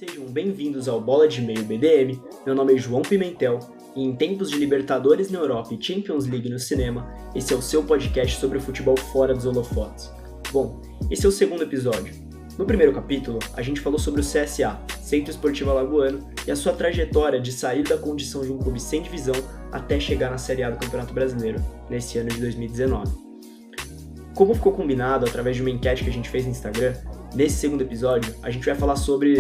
Sejam bem-vindos ao Bola de Meio BDM, meu nome é João Pimentel e em tempos de Libertadores na Europa e Champions League no cinema, esse é o seu podcast sobre o futebol fora dos holofotes. Bom, esse é o segundo episódio. No primeiro capítulo, a gente falou sobre o CSA, Centro Esportivo Alagoano, e a sua trajetória de sair da condição de um clube sem divisão até chegar na Série A do Campeonato Brasileiro, nesse ano de 2019. Como ficou combinado através de uma enquete que a gente fez no Instagram, nesse segundo episódio, a gente vai falar sobre...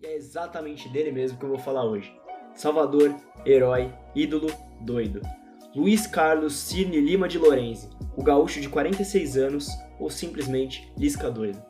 E é exatamente dele mesmo que eu vou falar hoje. Salvador, herói, ídolo, doido. Luiz Carlos Cirne Lima de Lorenzi, o gaúcho de 46 anos, ou simplesmente Lisca doido.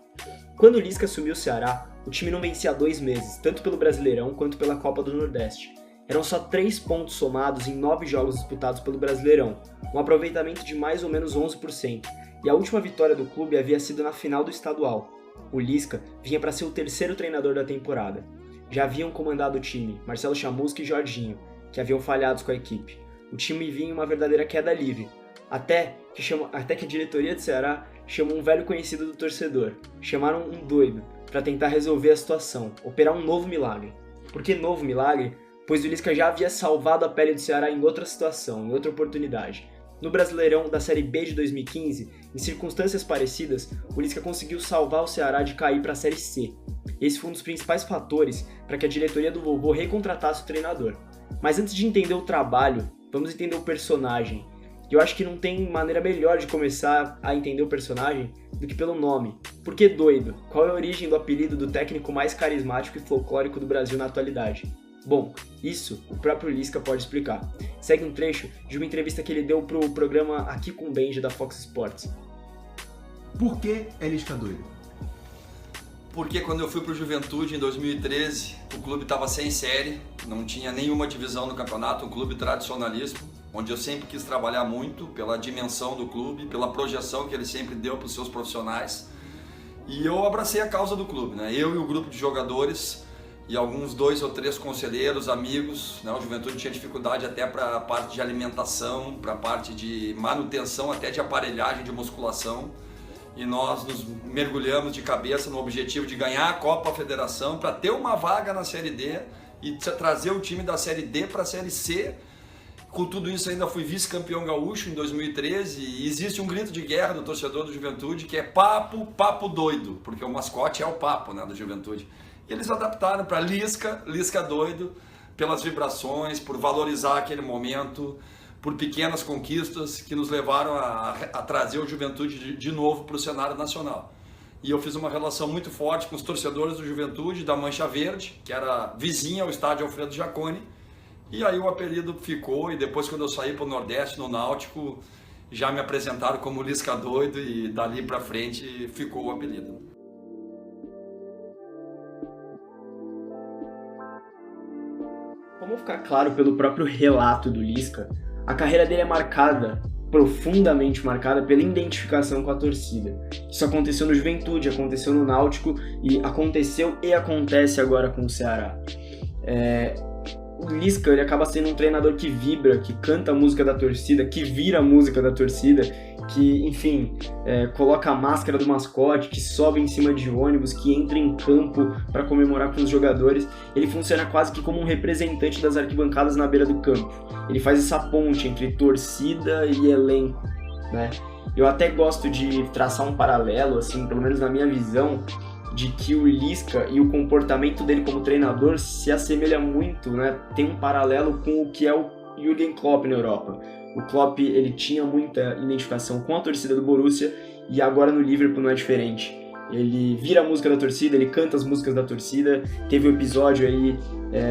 Quando o Lisca assumiu o Ceará, o time não vencia há 2 meses, tanto pelo Brasileirão quanto pela Copa do Nordeste. Eram só 3 pontos somados em 9 jogos disputados pelo Brasileirão, um aproveitamento de mais ou menos 11%, e a última vitória do clube havia sido na final do estadual. O Lisca vinha para ser o terceiro treinador da temporada. Já haviam comandado o time Marcelo Chamusca e Jorginho, que haviam falhado com a equipe. O time vinha em uma verdadeira queda livre, até que a diretoria do Ceará chamou um velho conhecido do torcedor. Chamaram um doido para tentar resolver a situação, operar um novo milagre. Por que novo milagre? Pois o Lisca já havia salvado a pele do Ceará em outra situação, em outra oportunidade. No Brasileirão da Série B de 2015, em circunstâncias parecidas, o Lisca conseguiu salvar o Ceará de cair para a Série C. Esse foi um dos principais fatores para que a diretoria do Vovô recontratasse o treinador. Mas antes de entender o trabalho, vamos entender o personagem. E eu acho que não tem maneira melhor de começar a entender o personagem do que pelo nome. Por que doido? Qual é a origem do apelido do técnico mais carismático e folclórico do Brasil na atualidade? Bom, isso o próprio Lisca pode explicar. Segue um trecho de uma entrevista que ele deu pro programa Aqui com Benji da Fox Sports. Por que é Lisca doido? Porque quando eu fui pro Juventude em 2013, o clube estava sem série, não tinha nenhuma divisão no campeonato, um clube tradicionalíssimo, onde eu sempre quis trabalhar muito pela dimensão do clube, pela projeção que ele sempre deu para os seus profissionais. E eu abracei a causa do clube, né? Eu e o grupo de jogadores e alguns 2 ou 3 conselheiros, amigos, né? O Juventude tinha dificuldade até para a parte de alimentação, para a parte de manutenção, até de aparelhagem, de musculação. E nós nos mergulhamos de cabeça no objetivo de ganhar a Copa Federação para ter uma vaga na Série D e trazer o time da Série D para a Série C. Com tudo isso ainda fui vice-campeão gaúcho em 2013 e existe um grito de guerra do torcedor do Juventude que é papo doido, porque o mascote é o papo, né, do Juventude. E eles adaptaram para Lisca doido, pelas vibrações, por valorizar aquele momento, por pequenas conquistas que nos levaram a trazer o Juventude de novo para o cenário nacional. E eu fiz uma relação muito forte com os torcedores do Juventude, da Mancha Verde, que era vizinha ao estádio Alfredo Jaconi. E aí o apelido ficou, e depois quando eu saí para o Nordeste, no Náutico, já me apresentaram como Lisca doido e dali para frente ficou o apelido. Como ficar claro pelo próprio relato do Lisca, a carreira dele é marcada, profundamente marcada, pela identificação com a torcida. Isso aconteceu no Juventude, aconteceu no Náutico e aconteceu e acontece agora com o Ceará. O Lisca ele acaba sendo um treinador que vibra, que canta a música da torcida, que vira a música da torcida, que, enfim, coloca a máscara do mascote, que sobe em cima de ônibus, que entra em campo para comemorar com os jogadores. Ele funciona quase que como um representante das arquibancadas na beira do campo. Ele faz essa ponte entre torcida e elenco, né? Eu até gosto de traçar um paralelo, assim, pelo menos na minha visão, de que o Lisca e o comportamento dele como treinador se assemelha muito, né? Tem um paralelo com o que é o Jürgen Klopp na Europa. O Klopp ele tinha muita identificação com a torcida do Borussia e agora no Liverpool não é diferente. Ele vira a música da torcida, ele canta as músicas da torcida. Teve um episódio aí,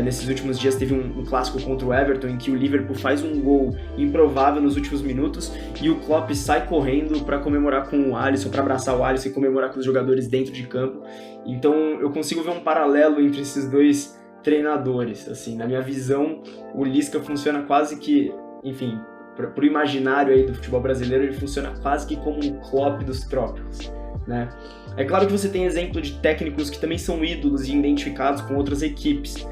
nesses últimos dias, teve um clássico contra o Everton em que o Liverpool faz um gol improvável nos últimos minutos e o Klopp sai correndo para comemorar com o Alisson, para abraçar o Alisson e comemorar com os jogadores dentro de campo. Então eu consigo ver um paralelo entre esses 2 treinadores. Assim, na minha visão, o Lisca funciona quase que, enfim, para o imaginário aí do futebol brasileiro, ele funciona quase que como um Klopp dos trópicos, né? É claro que você tem exemplo de técnicos que também são ídolos e identificados com outras equipes.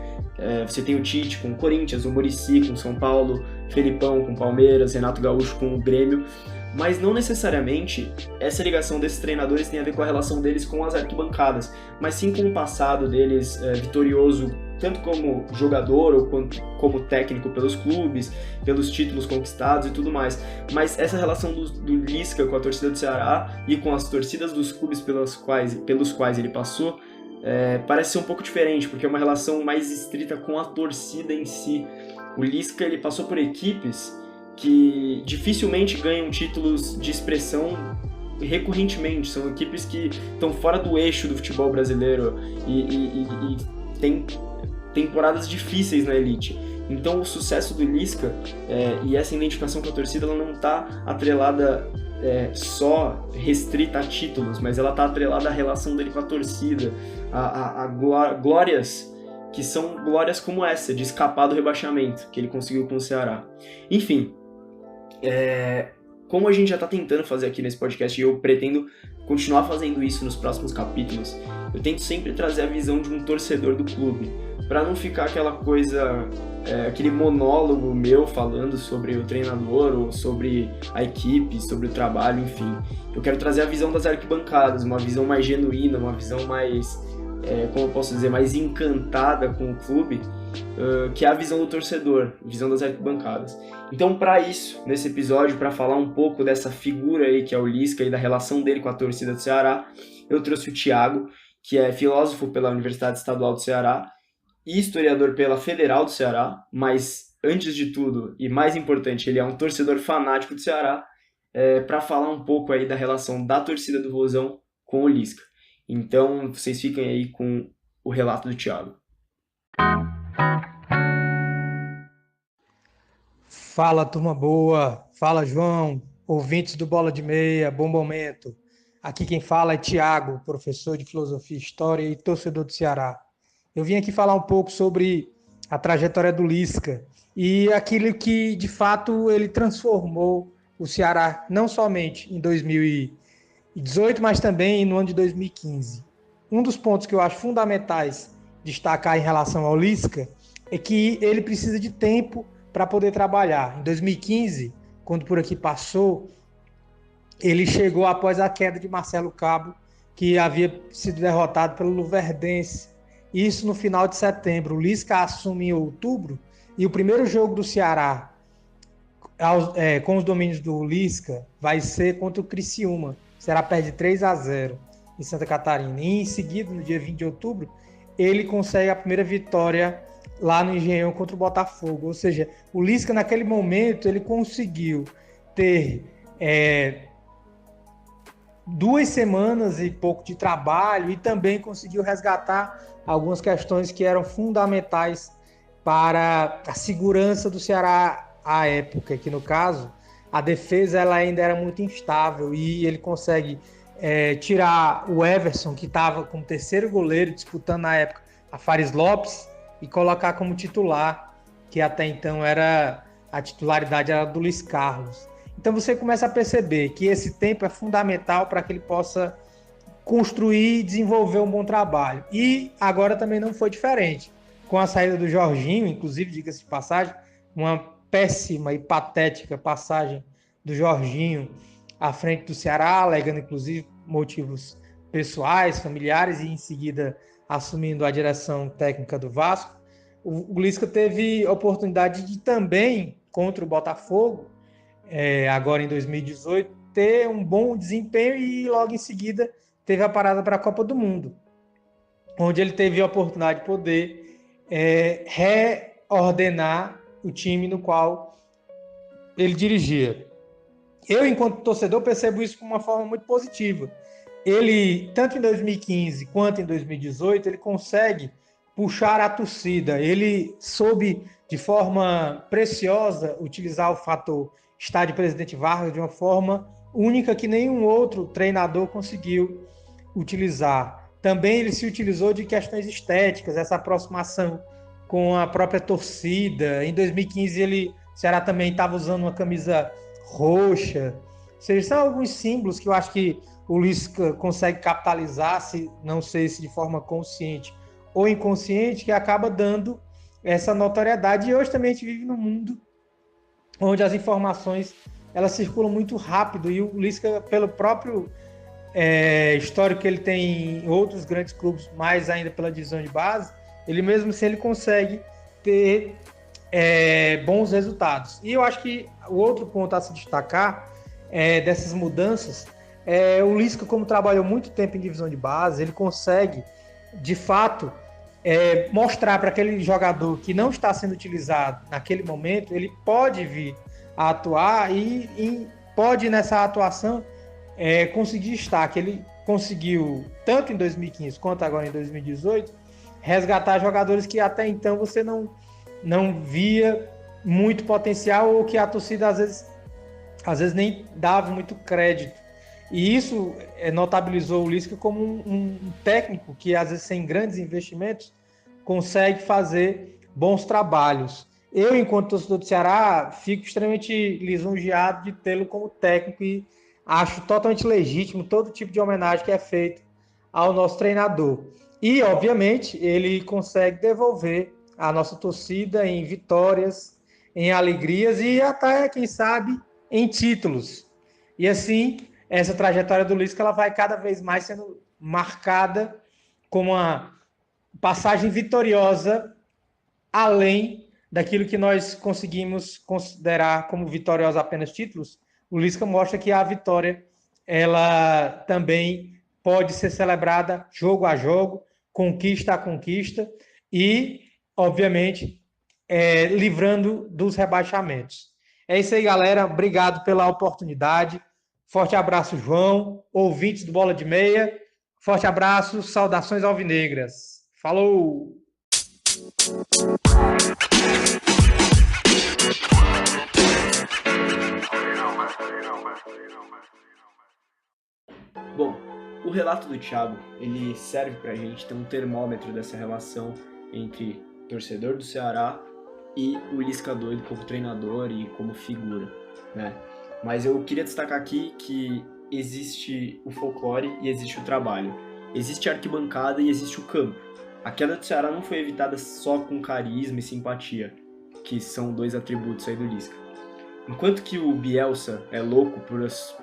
Você tem o Tite com o Corinthians, o Muricy com o São Paulo, Felipão com o Palmeiras, Renato Gaúcho com o Grêmio, mas não necessariamente essa ligação desses treinadores tem a ver com a relação deles com as arquibancadas, mas sim com o passado deles vitorioso, tanto como jogador ou como técnico pelos clubes, pelos títulos conquistados e tudo mais. Mas essa relação do Lisca com a torcida do Ceará e com as torcidas dos clubes pelos quais ele passou, parece ser um pouco diferente, porque é uma relação mais estrita com a torcida em si. O Lisca ele passou por equipes que dificilmente ganham títulos de expressão recorrentemente, são equipes que estão fora do eixo do futebol brasileiro e tem temporadas difíceis na elite. Então o sucesso do Lisca e essa identificação com a torcida ela não está atrelada só restrita a títulos, mas ela está atrelada à relação dele com a torcida, a glórias que são glórias como essa, de escapar do rebaixamento que ele conseguiu com o Ceará. Enfim, como a gente já está tentando fazer aqui nesse podcast e eu pretendo continuar fazendo isso nos próximos capítulos, eu tento sempre trazer a visão de um torcedor do clube, para não ficar aquela coisa, aquele monólogo meu falando sobre o treinador ou sobre a equipe, sobre o trabalho, enfim. Eu quero trazer a visão das arquibancadas, uma visão mais genuína, uma visão mais, como eu posso dizer, mais encantada com o clube, que é a visão do torcedor, a visão das arquibancadas. Então, para isso, nesse episódio, para falar um pouco dessa figura aí que é o Lisca e da relação dele com a torcida do Ceará, eu trouxe o Thiago, que é filósofo pela Universidade Estadual do Ceará e historiador pela Federal do Ceará, mas antes de tudo, e mais importante, ele é um torcedor fanático do Ceará, para falar um pouco aí da relação da torcida do Vozão com o Lisca. Então, vocês fiquem aí com o relato do Thiago. Fala, turma boa. Fala, João. Ouvintes do Bola de Meia, bom momento. Aqui quem fala é Thiago, professor de Filosofia e História e torcedor do Ceará. Eu vim aqui falar um pouco sobre a trajetória do Lisca e aquilo que, de fato, ele transformou o Ceará, não somente em 2018, mas também no ano de 2015. Um dos pontos que eu acho fundamentais destacar em relação ao Lisca é que ele precisa de tempo para poder trabalhar. Em 2015, quando por aqui passou, ele chegou após a queda de Marcelo Cabo, que havia sido derrotado pelo Luverdense. Isso no final de setembro. O Lisca assume em outubro e o primeiro jogo do Ceará com os domínios do Lisca vai ser contra o Criciúma. O Ceará perde 3-0 em Santa Catarina. E em seguida, no dia 20 de outubro, ele consegue a primeira vitória lá no Engenhão contra o Botafogo. Ou seja, o Lisca naquele momento ele conseguiu ter 2 semanas e pouco de trabalho e também conseguiu resgatar algumas questões que eram fundamentais para a segurança do Ceará à época, que no caso a defesa ela ainda era muito instável e ele consegue tirar o Everson, que estava como terceiro goleiro, disputando na época a Fares Lopes, e colocar como titular, que até então a titularidade era do Luiz Carlos. Então você começa a perceber que esse tempo é fundamental para que ele possa construir e desenvolver um bom trabalho. E agora também não foi diferente. Com a saída do Jorginho, inclusive, diga-se de passagem, uma péssima e patética passagem do Jorginho à frente do Ceará, alegando inclusive motivos pessoais, familiares, e em seguida assumindo a direção técnica do Vasco. O Lisca teve a oportunidade de também, contra o Botafogo, agora em 2018, ter um bom desempenho e logo em seguida teve a parada para a Copa do Mundo, onde ele teve a oportunidade de poder reordenar o time no qual ele dirigia. Eu, enquanto torcedor, percebo isso de uma forma muito positiva. Ele, tanto em 2015 quanto em 2018, ele consegue puxar a torcida. Ele soube, de forma preciosa, utilizar o fator estádio Presidente Vargas de uma forma única que nenhum outro treinador conseguiu utilizar. Também ele se utilizou de questões estéticas, essa aproximação com a própria torcida. Em 2015, o Ceará também estava usando uma camisa roxa. Ou seja, são alguns símbolos que eu acho que o Lisca consegue capitalizar, não sei se de forma consciente ou inconsciente, que acaba dando essa notoriedade. E hoje também a gente vive num mundo onde as informações elas circulam muito rápido, e o Lisca, pelo próprio histórico que ele tem em outros grandes clubes, mais ainda pela divisão de base, ele mesmo assim ele consegue ter bons resultados. E eu acho que o outro ponto a se destacar dessas mudanças o Lisca, como trabalhou muito tempo em divisão de base, ele consegue, de fato, mostrar para aquele jogador que não está sendo utilizado naquele momento, ele pode vir a atuar e pode, nessa atuação, conseguir destaque. Ele conseguiu, tanto em 2015 quanto agora em 2018, resgatar jogadores que até então você não via muito potencial, ou que a torcida às vezes nem dava muito crédito. E isso notabilizou o Lisca como um técnico que, às vezes, sem grandes investimentos, consegue fazer bons trabalhos. Eu, enquanto torcedor do Ceará, fico extremamente lisonjeado de tê-lo como técnico, e acho totalmente legítimo todo tipo de homenagem que é feito ao nosso treinador. E, obviamente, ele consegue devolver a nossa torcida em vitórias, em alegrias e até, quem sabe, em títulos. E assim, essa trajetória do Lisca ela vai cada vez mais sendo marcada como uma passagem vitoriosa, além daquilo que nós conseguimos considerar como vitoriosa apenas títulos. O Lisca mostra que a vitória ela também pode ser celebrada jogo a jogo, conquista a conquista e, obviamente, livrando dos rebaixamentos. É isso aí, galera. Obrigado pela oportunidade. Forte abraço, João, ouvintes do Bola de Meia. Forte abraço, saudações alvinegras. Falou! Bom, o relato do Thiago, ele serve pra gente ter um termômetro dessa relação entre torcedor do Ceará e o Lisca doido como treinador e como figura, né? Mas eu queria destacar aqui que existe o folclore e existe o trabalho. Existe a arquibancada e existe o campo. A queda do Ceará não foi evitada só com carisma e simpatia, que são dois atributos aí do Lisca. Enquanto que o Bielsa é louco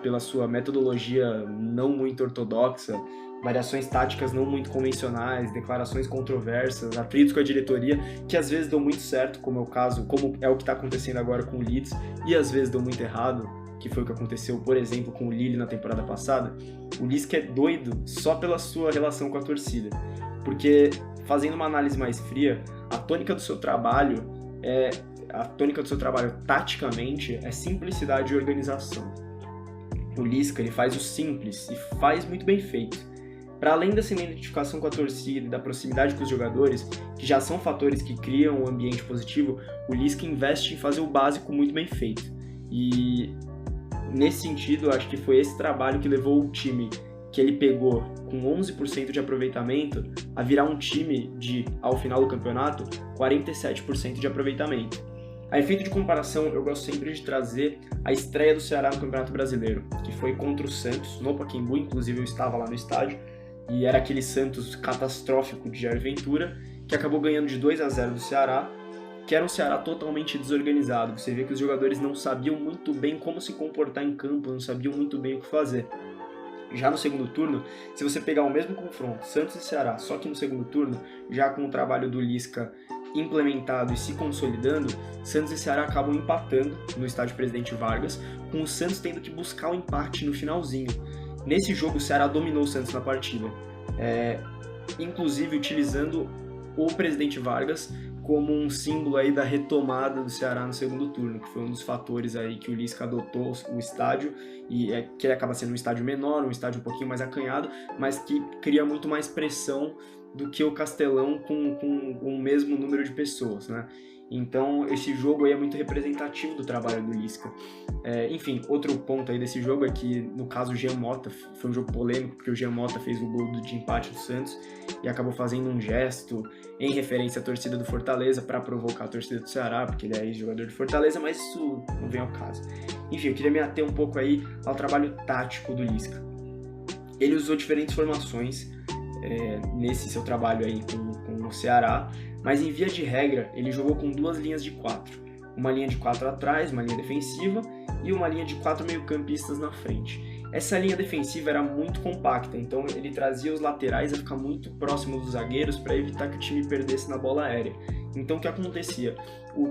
pela sua metodologia não muito ortodoxa, variações táticas não muito convencionais, declarações controversas, atritos com a diretoria, que às vezes dão muito certo, como é o que está acontecendo agora com o Leeds, e às vezes dão muito errado, que foi o que aconteceu, por exemplo, com o Lille na temporada passada. O Lisca é doido só pela sua relação com a torcida, porque, fazendo uma análise mais fria, a tônica do seu trabalho taticamente é simplicidade e organização. O Lisca ele faz o simples e faz muito bem feito. Para além dessa identificação com a torcida e da proximidade com os jogadores, que já são fatores que criam um ambiente positivo, o Lisca investe em fazer o básico muito bem feito. E nesse sentido, eu acho que foi esse trabalho que levou o time que ele pegou com 11% de aproveitamento a virar um time de, ao final do campeonato, 47% de aproveitamento. A efeito de comparação, eu gosto sempre de trazer a estreia do Ceará no Campeonato Brasileiro, que foi contra o Santos, no Pacaembu, inclusive eu estava lá no estádio, e era aquele Santos catastrófico de Jair Ventura, que acabou ganhando de 2-0 do Ceará, que era um Ceará totalmente desorganizado. Você vê que os jogadores não sabiam muito bem como se comportar em campo, não sabiam muito bem o que fazer. Já no segundo turno, se você pegar o mesmo confronto, Santos e Ceará, só que no segundo turno, já com o trabalho do Lisca implementado e se consolidando, Santos e Ceará acabam empatando no estádio Presidente Vargas, com o Santos tendo que buscar o empate no finalzinho. Nesse jogo, o Ceará dominou o Santos na partida, inclusive utilizando o Presidente Vargas como um símbolo aí da retomada do Ceará no segundo turno, que foi um dos fatores aí que o Lisca adotou o estádio, e que ele acaba sendo um estádio menor, um estádio um pouquinho mais acanhado, mas que cria muito mais pressão do que o Castelão com o mesmo número de pessoas, né? Então esse jogo aí é muito representativo do trabalho do Lisca. Enfim, outro ponto aí desse jogo é que, no caso, o Jean Mota foi um jogo polêmico, porque o Jean Mota fez o gol de empate do Santos e acabou fazendo um gesto em referência à torcida do Fortaleza para provocar a torcida do Ceará, porque ele é ex-jogador do Fortaleza, mas isso não vem ao caso. Enfim, eu queria me ater um pouco aí ao trabalho tático do Lisca. Ele usou diferentes formações nesse seu trabalho aí com o Ceará, mas em via de regra ele jogou com 2 linhas de 4. uma linha de 4 atrás, uma linha defensiva, e uma linha de 4 meio-campistas na frente. Essa linha defensiva era muito compacta, então ele trazia os laterais a ficar muito próximo dos zagueiros para evitar que o time perdesse na bola aérea. Então o que acontecia?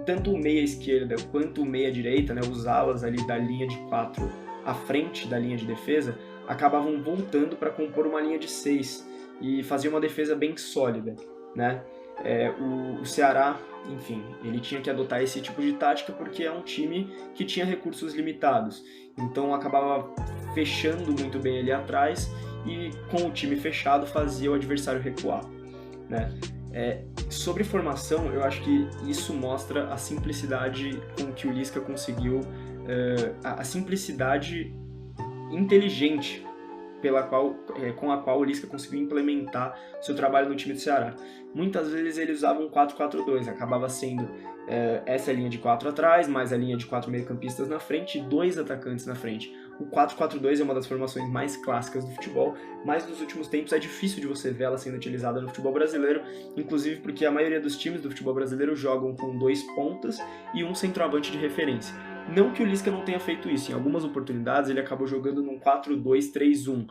Tanto o meia esquerda quanto o meia direita, né, os alas ali da linha de 4 à frente da linha de defesa, acabavam voltando para compor uma linha de 6 e faziam uma defesa bem sólida, né? O Ceará, enfim, ele tinha que adotar esse tipo de tática porque é um time que tinha recursos limitados, então acabava fechando muito bem ali atrás e com o time fechado fazia o adversário recuar, né? Sobre formação, eu acho que isso mostra a simplicidade com que o Lisca conseguiu, a simplicidade inteligente com a qual o Lisca conseguiu implementar seu trabalho no time do Ceará. Muitas vezes ele usava um 4-4-2, acabava sendo essa linha de 4 atrás, mais a linha de 4 meio-campistas na frente e 2 atacantes na frente. O 4-4-2 é uma das formações mais clássicas do futebol, mas nos últimos tempos é difícil de você ver ela sendo utilizada no futebol brasileiro, inclusive porque a maioria dos times do futebol brasileiro jogam com 2 pontas e um centroavante de referência. Não que o Lisca não tenha feito isso, em algumas oportunidades ele acabou jogando num 4-2-3-1,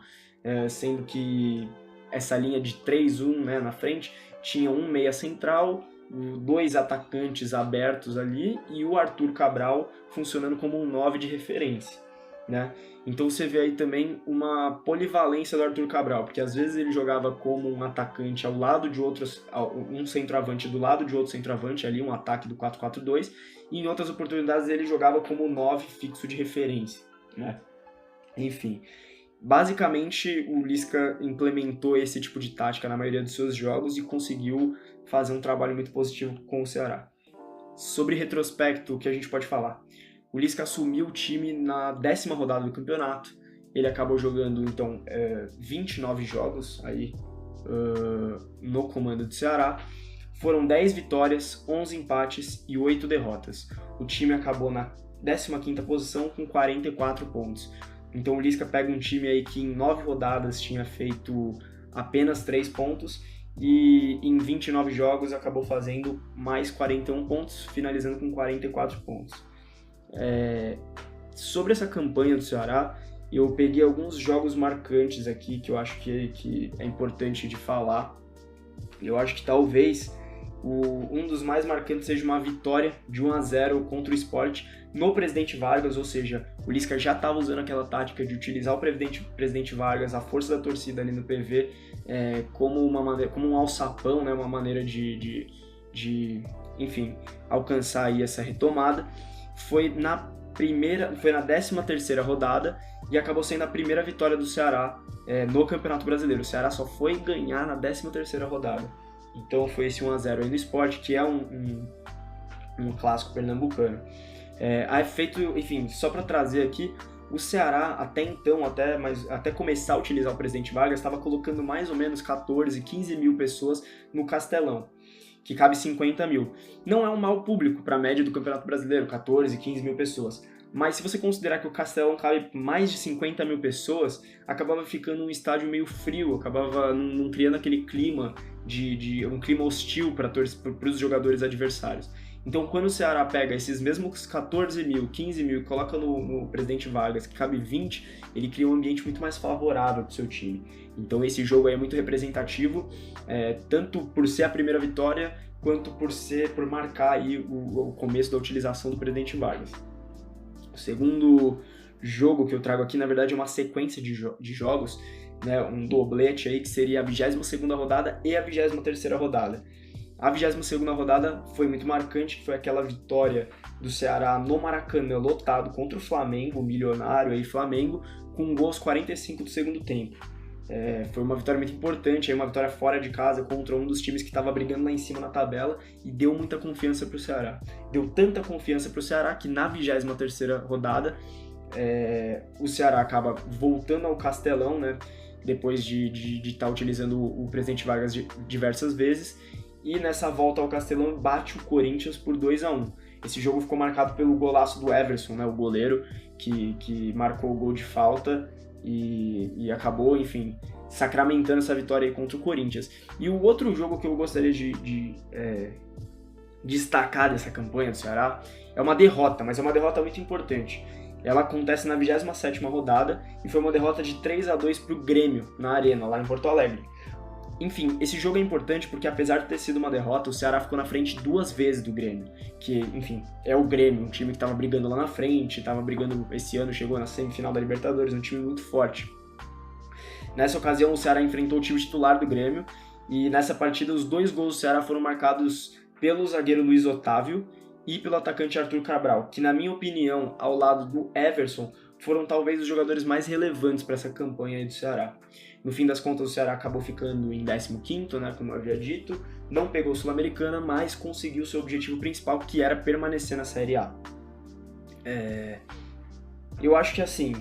sendo que essa linha de 3-1, né, na frente tinha um meia central, 2 atacantes abertos ali e o Arthur Cabral funcionando como um 9 de referência, né? Então você vê aí também uma polivalência do Arthur Cabral, porque às vezes ele jogava como um atacante ao lado de outros, um centroavante do lado de outro centroavante, ali um ataque do 4-4-2, e em outras oportunidades ele jogava como 9 fixo de referência, né? Enfim, basicamente o Lisca implementou esse tipo de tática na maioria dos seus jogos e conseguiu fazer um trabalho muito positivo com o Ceará. Sobre retrospecto, o que a gente pode falar? O Lisca assumiu o time na 10ª rodada do campeonato. Ele acabou jogando, então, 29 jogos aí, no comando do Ceará. Foram 10 vitórias, 11 empates e 8 derrotas. O time acabou na 15ª posição com 44 pontos. Então o Lisca pega um time aí que em 9 rodadas tinha feito apenas 3 pontos e em 29 jogos acabou fazendo mais 41 pontos, finalizando com 44 pontos. Sobre essa campanha do Ceará, eu peguei alguns jogos marcantes aqui que eu acho que é importante de falar. Eu acho que talvez um dos mais marcantes seja uma vitória de 1-0 contra o Sport no Presidente Vargas, ou seja, o Lisca já estava usando aquela tática de utilizar o Presidente Vargas, a força da torcida ali no PV, como um alçapão, né, uma maneira de alcançar aí essa retomada. Foi na 13ª rodada e acabou sendo a primeira vitória do Ceará no Campeonato Brasileiro. O Ceará só foi ganhar na 13ª rodada. Então foi esse 1-0 aí no Sport, que é um clássico pernambucano. Enfim, só para trazer aqui, o Ceará até então, até começar a utilizar o Presidente Vargas, estava colocando mais ou menos 14, 15 mil pessoas no Castelão, que cabe 50 mil. Não é um mau público para a média do Campeonato Brasileiro, 14, 15 mil pessoas. Mas se você considerar que o Castelão cabe mais de 50 mil pessoas, acabava ficando um estádio meio frio, acabava não criando aquele clima um clima hostil para os jogadores adversários. Então, quando o Ceará pega esses mesmos 14 mil, 15 mil e coloca no Presidente Vargas, que cabe 20, ele cria um ambiente muito mais favorável para o seu time. Então, esse jogo aí é muito representativo, tanto por ser a primeira vitória, quanto por marcar aí o começo da utilização do Presidente Vargas. O segundo jogo que eu trago aqui, na verdade, é uma sequência de jogos, né, um doblete aí, que seria a 22ª rodada e a 23ª rodada. A 22ª rodada foi muito marcante, que foi aquela vitória do Ceará no Maracanã, lotado contra o Flamengo, o milionário aí Flamengo, com um gol aos 45 do segundo tempo. Foi uma vitória muito importante, aí uma vitória fora de casa contra um dos times que estava brigando lá em cima na tabela e deu muita confiança para o Ceará. Deu tanta confiança para o Ceará que na 23ª rodada o Ceará acaba voltando ao Castelão, né, depois de estar utilizando o Presidente Vargas diversas vezes, e nessa volta ao Castelão bate o Corinthians por 2-1. Esse jogo ficou marcado pelo golaço do Everson, né, o goleiro, que marcou o gol de falta e acabou, enfim, sacramentando essa vitória aí contra o Corinthians. E o outro jogo que eu gostaria de destacar dessa campanha do Ceará é uma derrota, mas é uma derrota muito importante. Ela acontece na 27ª rodada e foi uma derrota de 3-2 para o Grêmio, na Arena, lá em Porto Alegre. Enfim, esse jogo é importante porque, apesar de ter sido uma derrota, o Ceará ficou na frente 2 vezes do Grêmio, que, enfim, é o Grêmio, um time que estava brigando lá na frente, estava brigando esse ano, chegou na semifinal da Libertadores, um time muito forte. Nessa ocasião, o Ceará enfrentou o time titular do Grêmio e, nessa partida, os 2 gols do Ceará foram marcados pelo zagueiro Luiz Otávio e pelo atacante Arthur Cabral, que, na minha opinião, ao lado do Everson, foram talvez os jogadores mais relevantes para essa campanha aí do Ceará. No fim das contas, o Ceará acabou ficando em 15º, né, como eu havia dito, não pegou Sul-Americana, mas conseguiu seu objetivo principal, que era permanecer na Série A. Eu acho que, assim,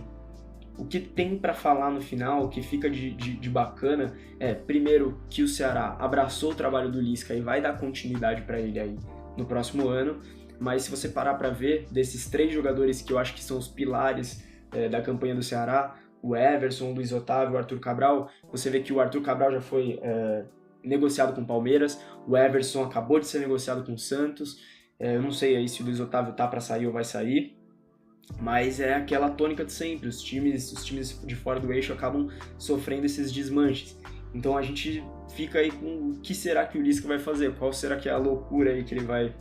o que tem para falar no final, o que fica de bacana, é, primeiro, que o Ceará abraçou o trabalho do Lisca e vai dar continuidade para ele aí no próximo ano, mas se você parar para ver, desses 3 jogadores que eu acho que são os pilares da campanha do Ceará, o Everson, o Luiz Otávio, o Arthur Cabral, você vê que o Arthur Cabral já foi negociado com o Palmeiras, o Everson acabou de ser negociado com o Santos, eu não sei aí se o Luiz Otávio tá para sair ou vai sair, mas é aquela tônica de sempre, os times de fora do eixo acabam sofrendo esses desmanches. Então a gente fica aí com o que será que o Lisca vai fazer, qual será que é a loucura aí que ele vai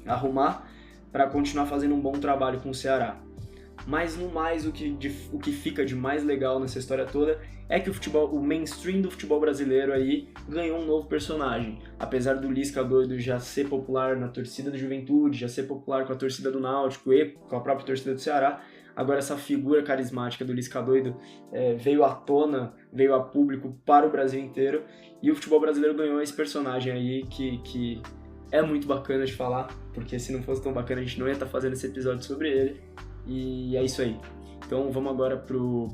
arrumar para continuar fazendo um bom trabalho com o Ceará. Mas no mais, o que fica de mais legal nessa história toda é que o mainstream do futebol brasileiro aí ganhou um novo personagem. Apesar do Lisca doido já ser popular na torcida do Juventude, já ser popular com a torcida do Náutico e com a própria torcida do Ceará, agora essa figura carismática do Lisca doido veio à tona, veio a público para o Brasil inteiro, e o futebol brasileiro ganhou esse personagem aí que é muito bacana de falar, porque se não fosse tão bacana a gente não ia estar fazendo esse episódio sobre ele. E é isso aí. Então vamos agora pro...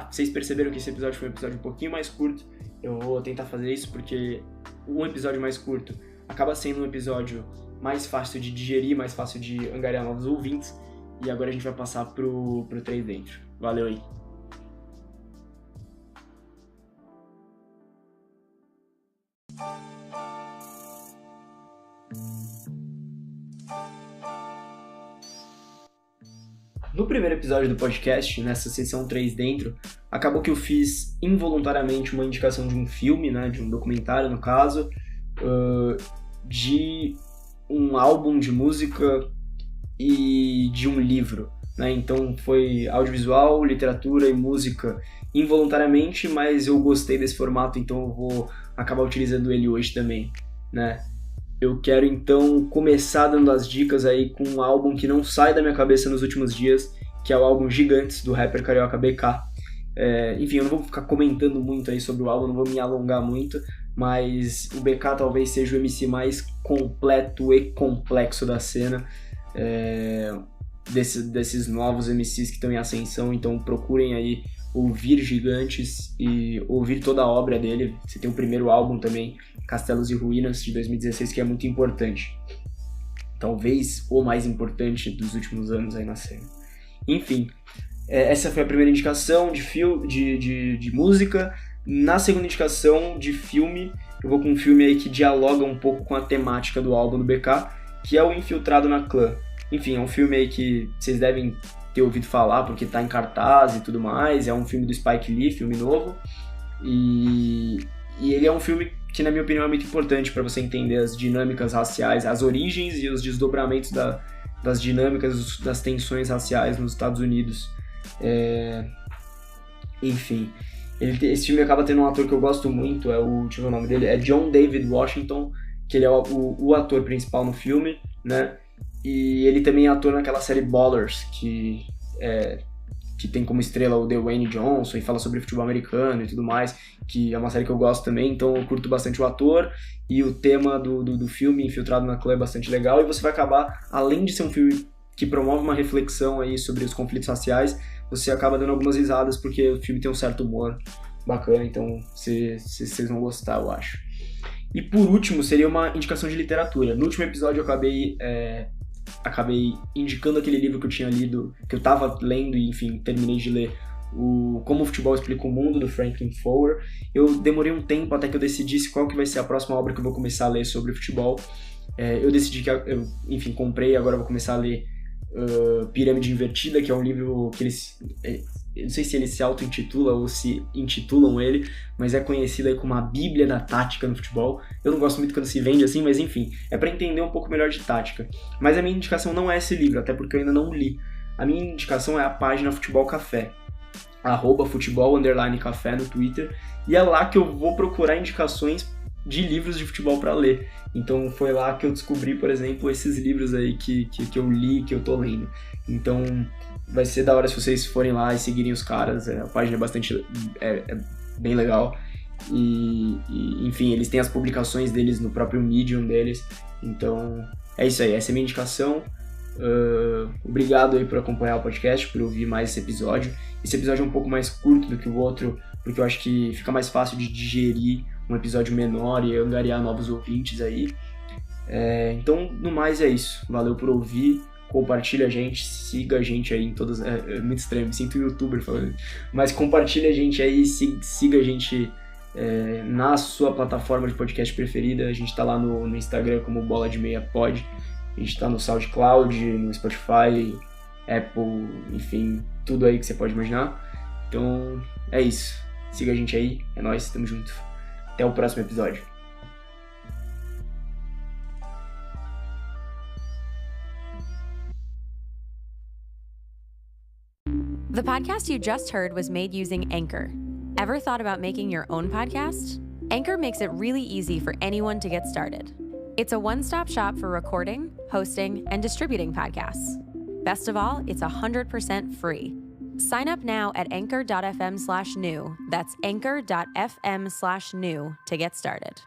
vocês perceberam que esse episódio foi um episódio um pouquinho mais curto. Eu vou tentar fazer isso porque um episódio mais curto acaba sendo um episódio mais fácil de digerir, mais fácil de angariar novos ouvintes. E agora a gente vai passar pro 3 Dentro. Valeu aí. No primeiro episódio do podcast, nessa sessão 3 Dentro, acabou que eu fiz involuntariamente uma indicação de um filme, né, de um documentário no caso, de um álbum de música e de um livro, né? Então foi audiovisual, literatura e música involuntariamente, mas eu gostei desse formato, então eu vou acabar utilizando ele hoje também, né? Eu quero então começar dando as dicas aí com um álbum que não sai da minha cabeça nos últimos dias, que é o álbum Gigantes, do rapper carioca BK. Enfim, eu não vou ficar comentando muito aí sobre o álbum, não vou me alongar muito, mas o BK talvez seja o MC mais completo e complexo da cena, desses novos MCs que estão em ascensão, então procurem aí ouvir Gigantes e ouvir toda a obra dele. Você tem o primeiro álbum também, Castelos e Ruínas, de 2016, que é muito importante. Talvez o mais importante dos últimos anos aí na cena. Enfim, essa foi a primeira indicação de música. Na segunda indicação de filme, eu vou com um filme aí que dialoga um pouco com a temática do álbum do BK, que é o Infiltrado na Clã. Enfim, é um filme aí que vocês devem ter ouvido falar, porque tá em cartaz e tudo mais. É um filme do Spike Lee, filme novo. E ele é um filme que, na minha opinião, é muito importante para você entender as dinâmicas raciais, as origens e os desdobramentos das dinâmicas, das tensões raciais nos Estados Unidos. Enfim, esse filme acaba tendo um ator que eu gosto muito, deixa eu ver o nome dele, é John David Washington, que ele é o ator principal no filme, né? E ele também é ator naquela série Ballers, que tem como estrela o Dwayne Johnson e fala sobre futebol americano e tudo mais, que é uma série que eu gosto também, então eu curto bastante o ator, e o tema do filme Infiltrado na Clã é bastante legal, e você vai acabar, além de ser um filme que promove uma reflexão aí sobre os conflitos raciais, você acaba dando algumas risadas, porque o filme tem um certo humor bacana, então vocês vão gostar, eu acho. E por último, seria uma indicação de literatura. No último episódio eu acabei indicando aquele livro que eu tinha lido, que eu tava lendo e, enfim, terminei de ler, Como o Futebol Explica o Mundo, do Franklin Foer. Eu demorei um tempo até que eu decidisse qual que vai ser a próxima obra que eu vou começar a ler sobre futebol. Eu decidi que, enfim, comprei e agora vou começar a ler Pirâmide Invertida, que é um livro que eles... Eu não sei se ele se auto-intitula ou se intitulam ele, mas é conhecido aí como a Bíblia da Tática no futebol. Eu não gosto muito quando se vende assim, mas enfim, é para entender um pouco melhor de tática. Mas a minha indicação não é esse livro, até porque eu ainda não li. A minha indicação é a página Futebol Café, @futebol_café no Twitter, e é lá que eu vou procurar indicações de livros de futebol para ler. Então foi lá que eu descobri, por exemplo, esses livros aí que eu li, que eu tô lendo. Então vai ser da hora se vocês forem lá e seguirem os caras, a página é bastante bem legal. E enfim, eles têm as publicações deles no próprio Medium deles. Então é isso aí, essa é a minha indicação. Obrigado aí por acompanhar o podcast, por ouvir mais esse episódio. Esse episódio é um pouco mais curto do que o outro, porque eu acho que fica mais fácil de digerir um episódio menor e angariar novos ouvintes aí. Então, no mais é isso. Valeu por ouvir, compartilha a gente, siga a gente aí em todas... É muito estranho, me sinto youtuber falando. Mas compartilha a gente aí, siga a gente na sua plataforma de podcast preferida. A gente tá lá no Instagram como Bola de Meia Pod. A gente tá no SoundCloud, no Spotify, Apple, enfim, tudo aí que você pode imaginar. Então, é isso. Siga a gente aí, é nóis, tamo junto. Até o próximo episódio. The podcast you just heard was made using Anchor. Ever thought about making your own podcast? Anchor makes it really easy for anyone to get started. It's a one-stop shop for recording, hosting, and distributing podcasts. Best of all, it's 100% free. Sign up now at anchor.fm/new. That's anchor.fm/new to get started.